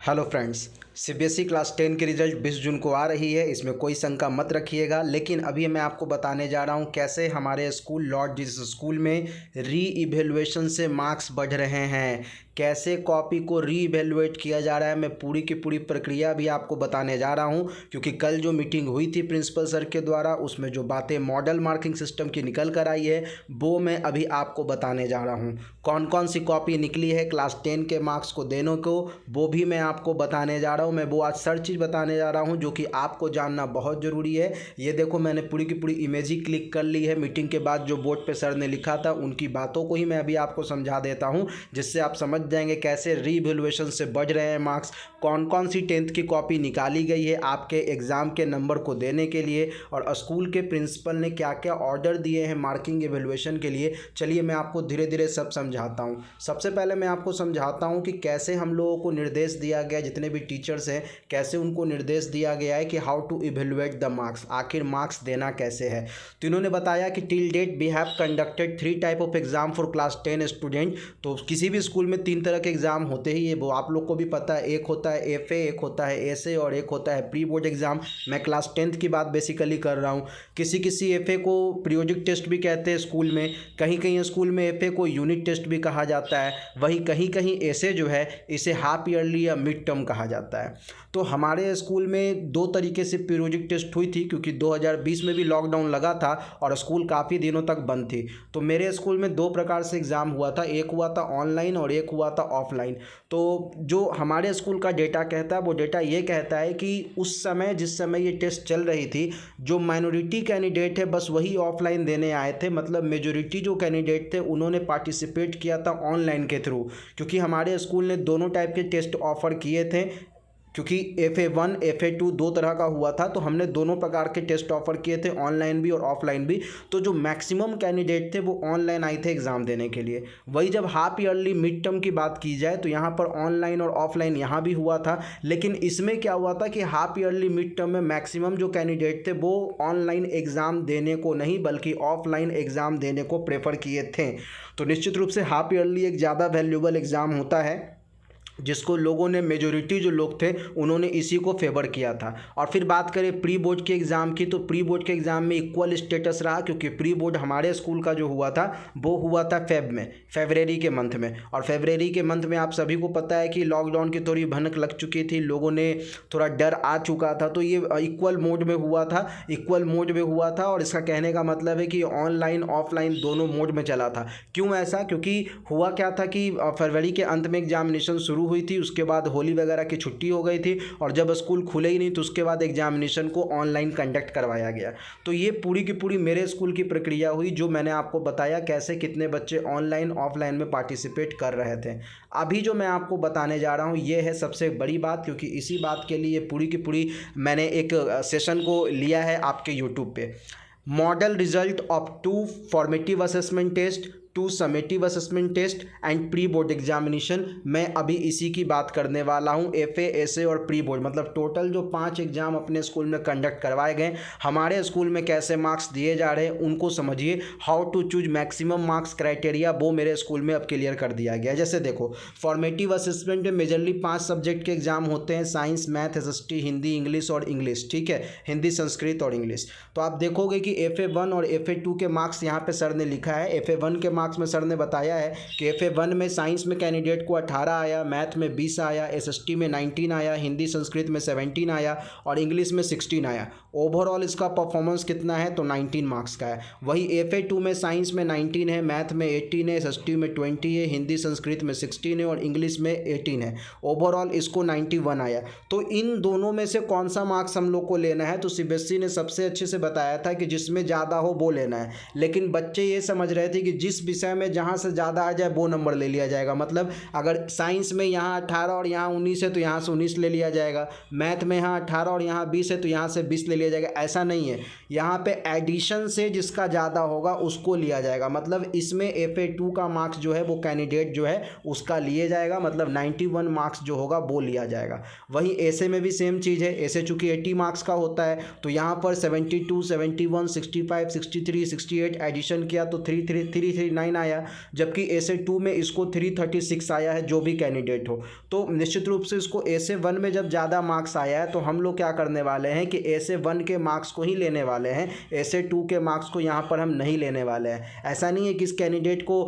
Hello friends. CBSE class 10 की result 20 जून को आ रही है, इसमें कोई शंका मत रखिएगा। लेकिन अभी मैं आपको बताने जा रहा हूँ कैसे हमारे स्कूल लॉर्ड जिस स्कूल में री इवेलुएशन से मार्क्स बढ़ रहे हैं, कैसे कॉपी को री इवेलुएट किया जा रहा है। मैं पूरी की पूरी प्रक्रिया भी आपको बताने जा रहा हूँ, क्योंकि कल जो मीटिंग हुई थी प्रिंसिपल सर के द्वारा, उसमें जो बातें मॉडल मार्किंग सिस्टम की निकल कर आई है वो मैं अभी आपको बताने जा रहा हूँ। कौन कौन सी कॉपी निकली है क्लास 10 के मार्क्स को देने को, वो भी मैं आपको बताने जा रहा हूँ। मैं वो आज सर चीज़ बताने जा रहा हूँ जो कि आपको जानना बहुत ज़रूरी है। ये देखो, मैंने पूरी की पूरी इमेज ही क्लिक कर ली है। मीटिंग के बाद जो बोर्ड पे सर ने लिखा था उनकी बातों को ही मैं अभी आपको समझा देता हूँ, जिससे आप समझ जाएंगे कैसे रीवैल्यूएशन से बढ़ रहे हैं मार्क्स, कौन कौन सी 10th की कॉपी निकाली गई है आपके एग्ज़ाम के नंबर को देने के लिए, और स्कूल के प्रिंसिपल ने क्या क्या ऑर्डर दिए हैं मार्किंग एवेल्युएशन के लिए। चलिए मैं आपको धीरे धीरे सब समझाता हूँ। सबसे पहले मैं आपको समझाता हूँ कि कैसे हम लोगों को निर्देश दिया गया, जितने भी टीचर्स हैं कैसे उनको निर्देश दिया गया है कि how to evaluate the marks, आखिर मार्क्स देना कैसे है। तो इन्होंने बताया कि till date we have conducted 3 type of exam for class 10 student. तो किसी भी स्कूल में 3 तरह के एग्जाम होते ही है, वो आप लोग को भी पता है। एक होता है एफए, एक होता है एसए और एक होता है प्री बोर्ड एग्जाम। मैं क्लास 10th की बात बेसिकली कर रहा हूँ। किसी किसी एफए को पीरियोडिक टेस्ट भी कहते हैं स्कूल में, कहीं कहीं स्कूल में एफए को यूनिट टेस्ट भी कहा जाता है, वहीं कहीं कहीं एसए जो है इसे हाफ ईयरली या मिड टर्म कहा जाता है। तो हमारे स्कूल में 2 तरीके से पीरियोडिक टेस्ट हुई थी, क्योंकि 2020 में भी लॉकडाउन लगा था और स्कूल काफ़ी दिनों तक बंद थी। तो मेरे स्कूल में 2 प्रकार से एग्ज़ाम हुआ था, एक हुआ था ऑनलाइन और एक हुआ था ऑफलाइन। तो जो हमारे स्कूल का डेटा कहता है, वो डेटा ये कहता है कि उस समय जिस समय ये टेस्ट चल रही थी, जो माइनॉरिटी कैंडिडेट है बस वही ऑफलाइन देने आए थे। मतलब मेजोरिटी जो कैंडिडेट थे उन्होंने पार्टिसिपेट किया था ऑनलाइन के थ्रू, क्योंकि हमारे स्कूल ने दोनों टाइप के टेस्ट ऑफर किए थे। क्योंकि FA1 FA2 2 तरह का हुआ था, तो हमने दोनों प्रकार के टेस्ट ऑफर किए थे, ऑनलाइन भी और ऑफलाइन भी। तो जो मैक्सिमम कैंडिडेट थे वो ऑनलाइन आए थे एग्ज़ाम देने के लिए। वही जब हाफ ईयरली मिड टर्म की बात की जाए तो यहाँ पर ऑनलाइन और ऑफलाइन यहाँ भी हुआ था। लेकिन इसमें क्या हुआ था कि हाफ ईयरली मिड टर्म में मैक्सिमम जो कैंडिडेट थे वो ऑनलाइन एग्ज़ाम देने को नहीं बल्कि ऑफलाइन एग्ज़ाम देने को प्रेफर किए थे। तो निश्चित रूप से हाफ ईयरली एक ज़्यादा वैल्यूएबल एग्ज़ाम होता है, जिसको लोगों ने मेजोरिटी जो लोग थे उन्होंने इसी को फेवर किया था। और फिर बात करें प्री बोर्ड के एग्ज़ाम की, तो प्री बोर्ड के एग्ज़ाम में इक्वल स्टेटस रहा, क्योंकि प्री बोर्ड हमारे स्कूल का जो हुआ था वो हुआ था फरवरी के मंथ में। और फरवरी के मंथ में आप सभी को पता है कि लॉकडाउन की थोड़ी भनक लग चुकी थी, लोगों ने थोड़ा डर आ चुका था। तो ये इक्वल मोड में हुआ था, और इसका कहने का मतलब है कि ऑनलाइन ऑफलाइन दोनों मोड में चला था। क्यों ऐसा? क्योंकि हुआ क्या था कि फरवरी के अंत में एग्जामिनेशन शुरू हुई थी, उसके बाद होली वगैरह की छुट्टी हो गई थी, और जब स्कूल खुले ही नहीं तो उसके बाद एग्जामिनेशन को ऑनलाइन कंडक्ट करवाया गया। तो ये पूरी की पूरी मेरे स्कूल की प्रक्रिया हुई, जो मैंने आपको बताया कैसे कितने बच्चे ऑनलाइन ऑफलाइन में पार्टिसिपेट कर रहे थे। अभी जो मैं आपको बताने जा रहा हूँ ये है सबसे बड़ी बात, क्योंकि इसी बात के लिए पूरी की पूरी मैंने एक सेशन को लिया है आपके यूट्यूब पे। Model result of 2 formative assessment test, 2 summative assessment test and pre board examination, मैं अभी इसी की बात करने वाला हूँ। एफए, एसए और प्री बोर्ड, मतलब टोटल जो 5 एग्जाम अपने स्कूल में कंडक्ट करवाए गए, हमारे स्कूल में कैसे मार्क्स दिए जा रहे हैं उनको समझिए। How to choose maximum marks criteria वो मेरे स्कूल में अब क्लियर कर दिया गया है। जैसे देखो, फॉर्मेटिव असेसमेंट में मेजरली 5 सब्जेक्ट के एग्जाम होते हैं, science, math, SST, Hindi, English और इंग्लिश। ठीक है, हिंदी, संस्कृत और इंग्लिश। तो आप देखोगे कि FA1 और FA2 के मार्क्स यहाँ पे सर ने लिखा है। FA1 के मार्क्स में सर ने बताया है कि FA1 में साइंस में कैंडिडेट को 18 आया, मैथ में 20 आया, SST में 19 आया, हिंदी संस्कृत में 17 आया और इंग्लिश में 16 आया। ओवरऑल इसका परफॉर्मेंस कितना है? तो 19 मार्क्स का है। वही FA2 में साइंस में 19 है, मैथ में 18 है, SST में 20 है, हिंदी संस्कृत में 16 है और इंग्लिश में 18 है। ओवरऑल इसको 91 आया। तो इन दोनों में से कौन सा मार्क्स हम लोग को लेना है? तो सीबीएसई ने सबसे अच्छे से बताया था कि जिसमें ज़्यादा हो वो लेना है। लेकिन बच्चे ये समझ रहे थे कि जिस विषय में जहाँ से ज़्यादा आ जाए वो नंबर ले लिया जाएगा। मतलब अगर साइंस में यहाँ 18 और यहाँ 19 है तो यहाँ से 19 ले लिया जाएगा, मैथ में यहाँ 18 और यहाँ 20 है तो यहाँ से 20 ले लिया जाएगा। ऐसा नहीं है, यहाँ पे एडिशन से जिसका ज़्यादा होगा उसको लिया जाएगा। मतलब इसमें FA2 का मार्क्स जो है वो कैंडिडेट जो है उसका लिए जाएगा, मतलब 91 मार्क्स जो होगा वो लिया जाएगा। वहीं एसे में भी सेम चीज़ है। एसे चूँकि 80 मार्क्स का होता है तो यहाँ पर 72, 71, 65, 63, 68 एडिशन किया तो 339 339 आया, जबकि ऐसे 2 में इसको 336 आया है, जो भी कैंडिडेट हो। तो निश्चित रूप से इसको ऐसे 1 में जब ज़्यादा मार्क्स आया है तो हम लोग क्या करने वाले हैं कि ऐसे 1 के मार्क्स को ही लेने वाले हैं, ऐसे 2 के मार्क्स को यहाँ पर हम नहीं लेने वाले हैं। ऐसा नहीं है कि इस कैंडिडेट को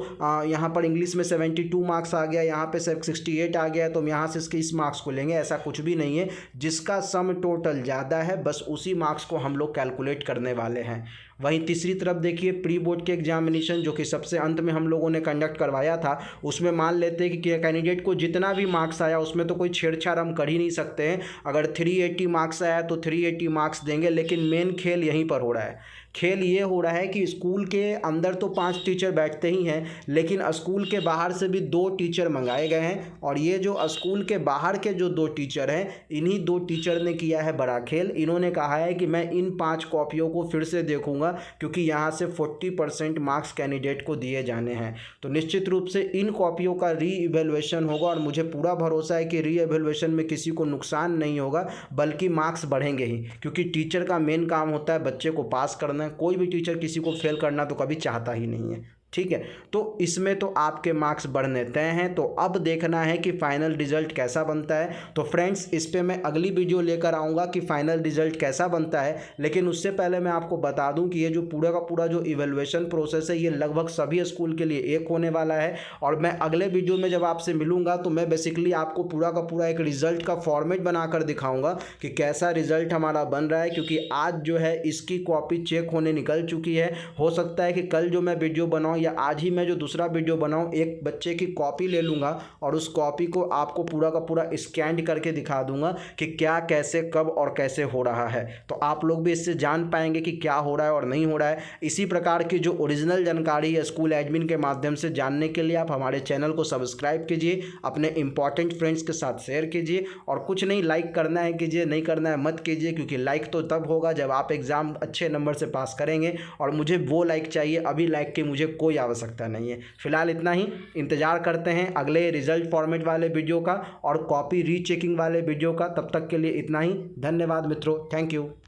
यहाँ पर इंग्लिश में 72 मार्क्स आ गया, यहाँ पे 68 आ गया तो हम यहाँ से इसके इस मार्क्स को लेंगे, ऐसा कुछ भी नहीं है। जिसका सम टोटल ज़्यादा है बस उसी मार्क्स को हम लोग कैलकुलेट करने वाले हैं। वहीं तीसरी तरफ देखिए प्री बोर्ड के एग्जामिनेशन जो कि सबसे अंत में हम लोगों ने कंडक्ट करवाया था, उसमें मान लेते हैं कि कैंडिडेट को जितना भी मार्क्स आया उसमें तो कोई छेड़छाड़ हम कर ही नहीं सकते हैं। अगर 380 मार्क्स आया तो 380 मार्क्स देंगे, लेकिन मेन खेल यहीं पर हो रहा है। खेल ये हो रहा है कि स्कूल के अंदर तो 5 टीचर बैठते ही हैं, लेकिन स्कूल के बाहर से भी 2 टीचर मंगाए गए हैं, और ये जो स्कूल के बाहर के जो 2 टीचर हैं, इन्हीं 2 टीचर ने किया है बड़ा खेल। इन्होंने कहा है कि मैं इन 5 कॉपियों को फिर से देखूंगा, क्योंकि यहाँ से 40% मार्क्स कैंडिडेट को दिए जाने हैं। तो निश्चित रूप से इन कॉपियों का री इवेल्युएशन होगा, और मुझे पूरा भरोसा है कि री इवेल्युएशन में किसी को नुकसान नहीं होगा, बल्कि मार्क्स बढ़ेंगे ही, क्योंकि टीचर का मेन काम होता है बच्चे को पास करना। कोई भी टीचर किसी को फेल करना तो कभी चाहता ही नहीं है, ठीक है। तो इसमें तो आपके मार्क्स बढ़ने तय हैं। तो अब देखना है कि फाइनल रिजल्ट कैसा बनता है। तो फ्रेंड्स, इस पे मैं अगली वीडियो लेकर आऊँगा कि फाइनल रिजल्ट कैसा बनता है, लेकिन उससे पहले मैं आपको बता दूं कि ये जो पूरा का पूरा जो इवैल्यूएशन प्रोसेस है, ये लगभग सभी स्कूल के लिए एक होने वाला है। और मैं अगले वीडियो में जब आपसे मिलूंगा तो मैं बेसिकली आपको पूरा का पूरा एक रिजल्ट का फॉर्मेट बनाकर दिखाऊंगा कि कैसा रिजल्ट हमारा बन रहा है, क्योंकि आज जो है इसकी कॉपी चेक होने निकल चुकी है। हो सकता है कि कल जो मैं वीडियो बनाऊँ या आज ही मैं जो दूसरा वीडियो बनाऊं, एक बच्चे की कॉपी ले लूँगा और उस कॉपी को आपको पूरा का पूरा स्कैन करके दिखा दूंगा कि क्या, कैसे, कब और कैसे हो रहा है। तो आप लोग भी इससे जान पाएंगे कि क्या हो रहा है और नहीं हो रहा है। इसी प्रकार की जो ओरिजिनल जानकारी है स्कूल एडमिन के माध्यम से जानने के लिए आप हमारे चैनल को सब्सक्राइब कीजिए, अपने इंपॉर्टेंट फ्रेंड्स के साथ शेयर कीजिए, और कुछ नहीं, लाइक करना है कीजिए, नहीं करना है मत कीजिए, क्योंकि लाइक तो तब होगा जब आप एग्ज़ाम अच्छे नंबर से पास करेंगे, और मुझे वो लाइक चाहिए, अभी लाइक की मुझे कोई आवश्यकता नहीं है। फिलहाल इतना ही, इंतजार करते हैं अगले रिजल्ट फॉर्मेट वाले वीडियो का और कॉपी रीचेकिंग वाले वीडियो का। तब तक के लिए इतना ही, धन्यवाद मित्रों, थैंक यू।